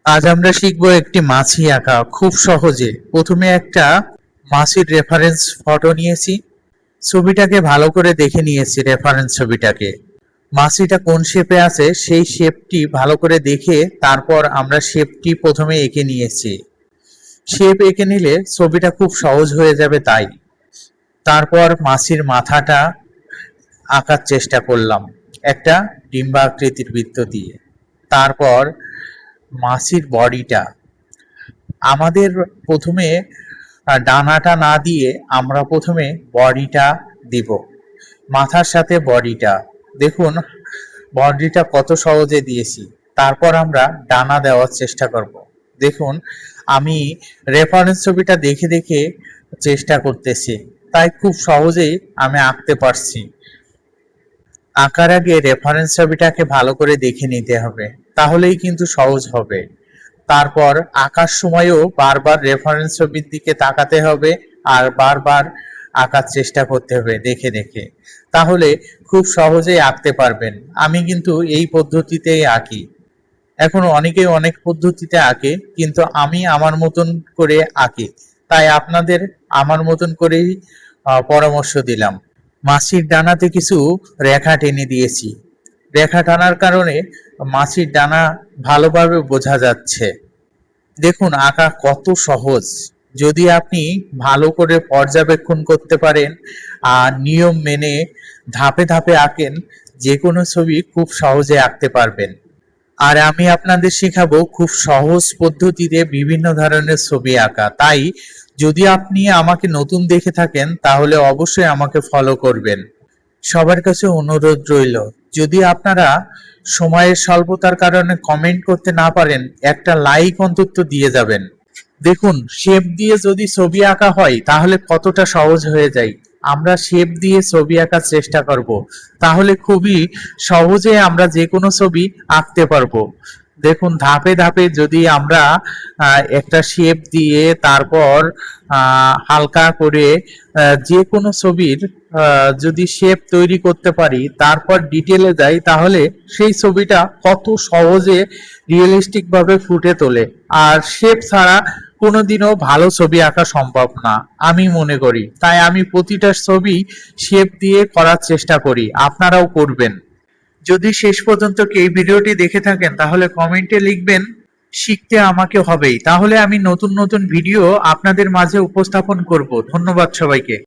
আজ আমরা শিখব একটি মাছি আঁকা খুব সহজে। প্রথমে একটা মাছির রেফারেন্স ফটো নিয়েছি, ছবিটাকে ভালো করে দেখে নিয়েছি। রেফারেন্স ছবিটাকে মাছিটা কোন শেপে আছে সেই শেপটি ভালো করে দেখে তারপর আমরা শেপটি প্রথমে এঁকে নিয়েছি। শেপ এঁকে নিলে ছবিটা খুব সহজ হয়ে যাবে। তাই তারপর মাছির মাথাটা আঁকার চেষ্টা করলাম একটা ডিম্বাকৃতির বৃত্ত দিয়ে। তারপর মাছির বডিটা আমাদের প্রথমে ডানাটা না দিয়ে আমরা প্রথমে বডিটা দিব, মাথার সাথে বডিটা। দেখুন বডিটা কত সহজে দিয়েছি। তারপর আমরা ডানা দেওয়ার চেষ্টা করব। দেখুন আমি রেফারেন্স ছবিটা দেখে দেখে চেষ্টা করতেছি, তাই খুব সহজেই আমি আঁকতে পারছি। আঁকার আগে রেফারেন্স ছবিটাকে ভালো করে দেখে নিতে হবে, তাহলেই কিন্তু সহজ হবে। তারপর আঁকার সময়ও বারবার রেফারেন্স ছবির দিকে তাকাতে হবে আর বারবার আঁকার চেষ্টা করতে হবে দেখে দেখে, তাহলে খুব সহজেই আঁকতে পারবেন। আমি কিন্তু এই পদ্ধতিতেই আঁকি। এখন অনেকেই অনেক পদ্ধতিতে আঁকে, কিন্তু আমি আমার মতন করে আঁকি, তাই আপনাদের আমার মতন করেই পরামর্শ দিলাম। মাছির ডানাতে কিছু রেখা টেনে দিয়েছি। রেখা টানার কারণে মাছির ডানা ভালোভাবে বোঝা যাচ্ছে। দেখুন আঁকা কত সহজ। যদি আপনি ভালো করে পর্যবেক্ষণ করতে পারেন আর নিয়ম মেনে ধাপে ধাপে আঁকেন, যে কোনো ছবি খুব সহজে আঁকতে পারবেন। আর আমি আপনাদের শেখাবো খুব সহজ পদ্ধতিতে বিভিন্ন ধরনের ছবি আঁকা। তাই যদি আপনি আমাকে নতুন দেখে থাকেন তাহলে অবশ্যই আমাকে ফলো করবেন। সবার কাছে অনুরোধ রইল, যদি আপনারা সময়ের স্বল্পতার কারণে কমেন্ট করতে না পারেন, একটা লাইক অন্তত দিয়ে যাবেন। দেখুন শেপ দিয়ে যদি ছবি আঁকা হয় তাহলে কতটা সহজ হয়ে যায়। আমরা শেপ দিয়ে ছবি আঁকার চেষ্টা করব, তাহলে খুবই সহজে আমরা যে কোনো ছবি আঁকতে পারবো। দেখুন ধাপে ধাপে যদি আমরা একটা শেপ দিয়ে তারপর হালকা করে যে কোনো ছবির যদি শেপ তৈরি করতে পারি, তারপর ডিটেলে যাই, তাহলে সেই ছবিটা কত সহজে রিয়েলিস্টিক ভাবে ফুটে তোলে। আর শেপ ছাড়া কোনোদিনও ভালো ছবি আঁকা সম্ভব না আমি মনে করি। তাই আমি প্রতিটা ছবি শেপ দিয়ে করার চেষ্টা করি, আপনারাও করবেন। যদি শেষ পর্যন্ত এই ভিডিওটি দেখে থাকেন তাহলে কমেন্টে লিখবেন শিখতে আমাকে হবেই, তাহলে আমি নতুন নতুন ভিডিও আপনাদের মাঝে উপস্থাপন করব। ধন্যবাদ সবাইকে।